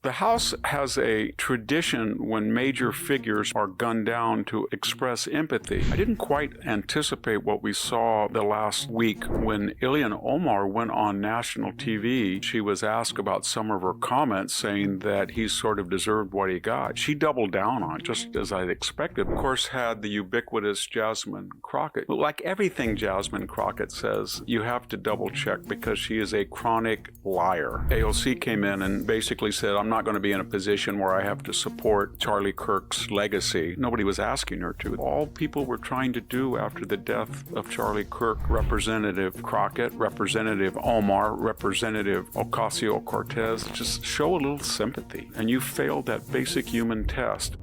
The House has a tradition when major figures are gunned down to express empathy. I didn't quite anticipate what we saw the last week when Ilhan Omar went on national TV. She was asked about some of her comments, saying that he sort of deserved what he got. She doubled down on it, just as I'd expected. Of course, had the ubiquitous Jasmine Crockett. But like everything Jasmine Crockett says, you have to double check because she is a chronic liar. AOC came in and basically said, I'm not going to be in a position where I have to support Charlie Kirk's legacy. Nobody was asking her to. All people were trying to do after the death of Charlie Kirk, Representative Crockett, Representative Omar, Representative Ocasio-Cortez, just show a little sympathy. And you failed that basic human test.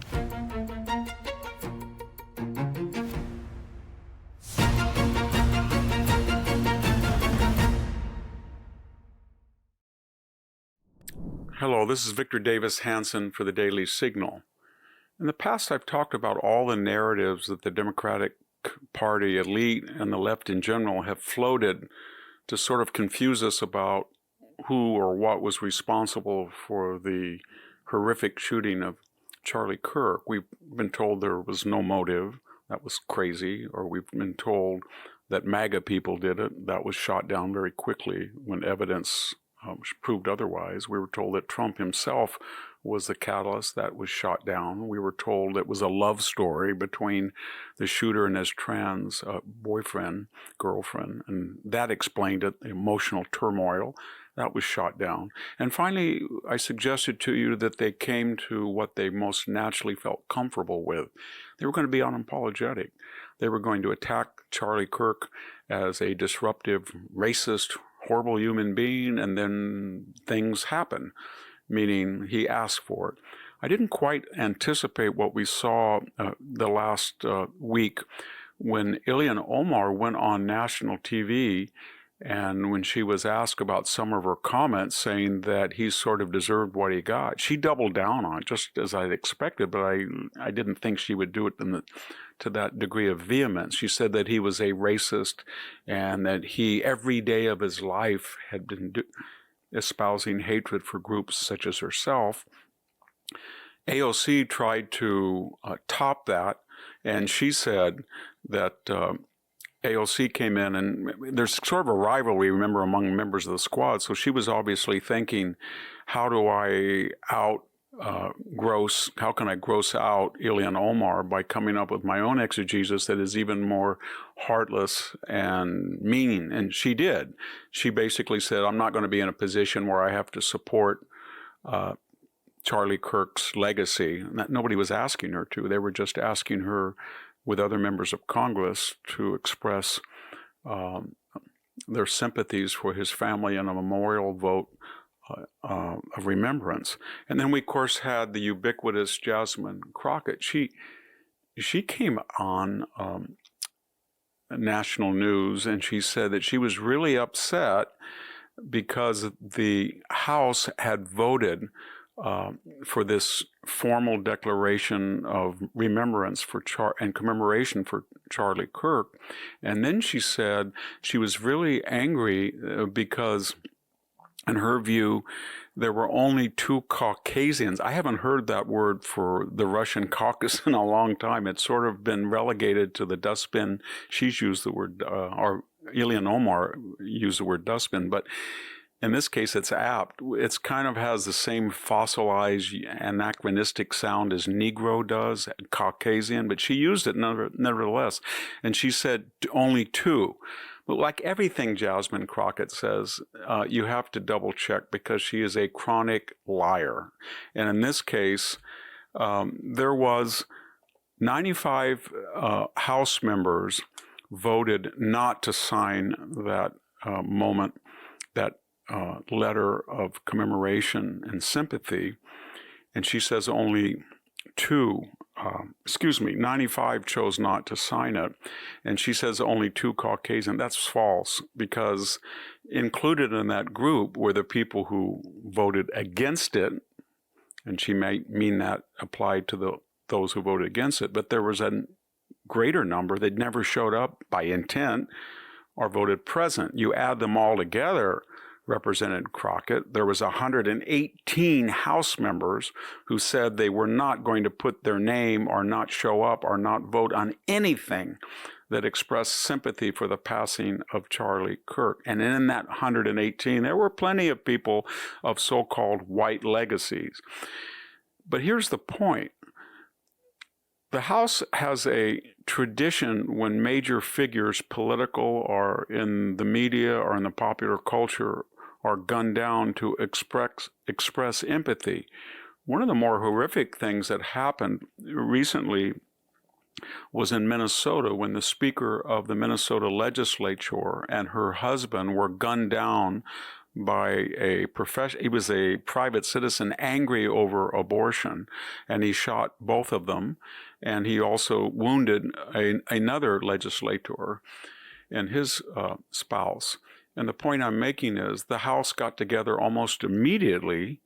Hello, this is Victor Davis Hanson for the Daily Signal. In the past, I've talked about all the narratives that the Democratic Party elite and the left in general have floated to sort of confuse us about who or what was responsible for the horrific shooting of Charlie Kirk. We've been told there was no motive. That was crazy. Or we've been told that MAGA people did it. That was shot down very quickly when evidence proved otherwise. We were told that Trump himself was the catalyst. That was shot down. We were told it was a love story between the shooter and his trans boyfriend, girlfriend, and that explained it, the emotional turmoil. That was shot down. And finally, I suggested to you that they came to what they most naturally felt comfortable with. They were going to be unapologetic. They were going to attack Charlie Kirk as a disruptive, racist, horrible human being, and then things happen, meaning he asked for it. I didn't quite anticipate what we saw the last week when Ilhan Omar went on national TV, and when she was asked about some of her comments, saying that he sort of deserved what he got. She doubled down on it, just as I'd expected, but I didn't think she would do it to that degree of vehemence. She said that he was a racist and that he, every day of his life, had been espousing hatred for groups such as herself. AOC tried to top that, and she said that AOC came in, and there's sort of a rivalry, remember, among members of the squad. So she was obviously thinking, how do I how can I gross out Ilhan Omar by coming up with my own exegesis that is even more heartless and mean? And she did. She basically said, I'm not going to be in a position where I have to support Charlie Kirk's legacy. Nobody was asking her to. They were just asking her, with other members of Congress, to express their sympathies for his family in a memorial vote of remembrance. And then we, of course, had the ubiquitous Jasmine Crockett. She came on national news, and she said that she was really upset because the House had voted for this formal declaration of remembrance and commemoration for Charlie Kirk. And then she said she was really angry because, in her view, there were only two Caucasians. I haven't heard that word for the Russian caucus in a long time. It's sort of been relegated to the dustbin. She's used the word, or Ilhan Omar used the word dustbin, but in this case, it's apt. It's kind of has the same fossilized, anachronistic sound as Negro does, Caucasian, but she used it nevertheless. And she said only two. But like everything Jasmine Crockett says, you have to double check because she is a chronic liar. And in this case, there was 95 House members voted not to sign that that letter of commemoration and sympathy. And she says only 95 chose not to sign it. And she says only two Caucasian. That's false, because included in that group were the people who voted against it. And she may mean that applied to those who voted against it. But there was a greater number that never showed up by intent or voted present. You add them all together, Represented Crockett. There was 118 House members who said they were not going to put their name or not show up or not vote on anything that expressed sympathy for the passing of Charlie Kirk. And in that 118, there were plenty of people of so-called white legacies. But here's the point. The House has a tradition when major figures, political or in the media or in the popular culture, are gunned down to express empathy. One of the more horrific things that happened recently was in Minnesota when the Speaker of the Minnesota Legislature and her husband were gunned down by he was a private citizen angry over abortion, and he shot both of them, and he also wounded another legislator and his spouse. And the point I'm making is the House got together almost immediately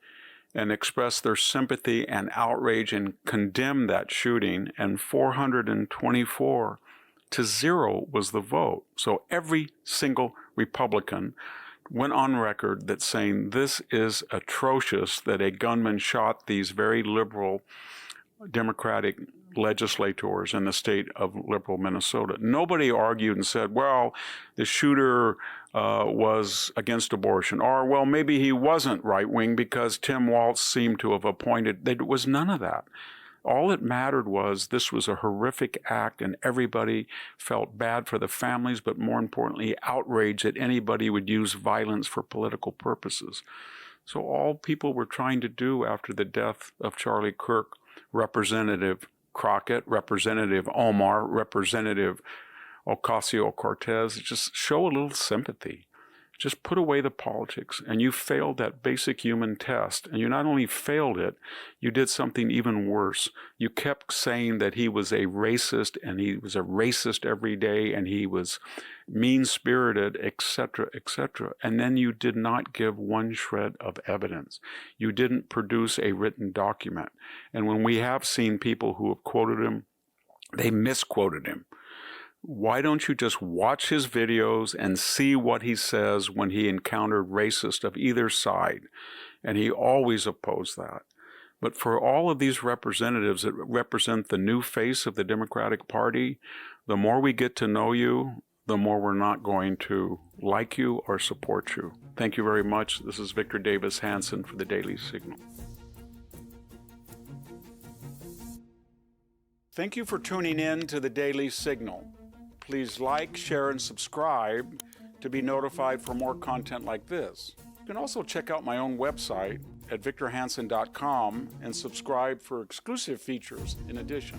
and expressed their sympathy and outrage and condemned that shooting, and 424 to 0 was the vote. So every single Republican went on record that saying this is atrocious that a gunman shot these very liberal Democratic legislators in the state of liberal Minnesota. Nobody argued and said, well, the shooter was against abortion, or, well, maybe he wasn't right-wing because Tim Walz seemed to have appointed. There was none of that. All that mattered was this was a horrific act, and everybody felt bad for the families, but more importantly, outraged that anybody would use violence for political purposes. So all people were trying to do after the death of Charlie Kirk, Representative Crockett, Representative Omar, Representative Ocasio-Cortez, just show a little sympathy. Just put away the politics, and you failed that basic human test. And you not only failed it, you did something even worse. You kept saying that he was a racist, and he was a racist every day, and he was mean-spirited, etc., etc. And then you did not give one shred of evidence. You didn't produce a written document. And when we have seen people who have quoted him, they misquoted him. Why don't you just watch his videos and see what he says when he encountered racists of either side? And he always opposed that. But for all of these representatives that represent the new face of the Democratic Party, the more we get to know you, the more we're not going to like you or support you. Thank you very much. This is Victor Davis Hanson for the Daily Signal. Thank you for tuning in to the Daily Signal. Please like, share, and subscribe to be notified for more content like this. You can also check out my own website at victorhanson.com and subscribe for exclusive features in addition.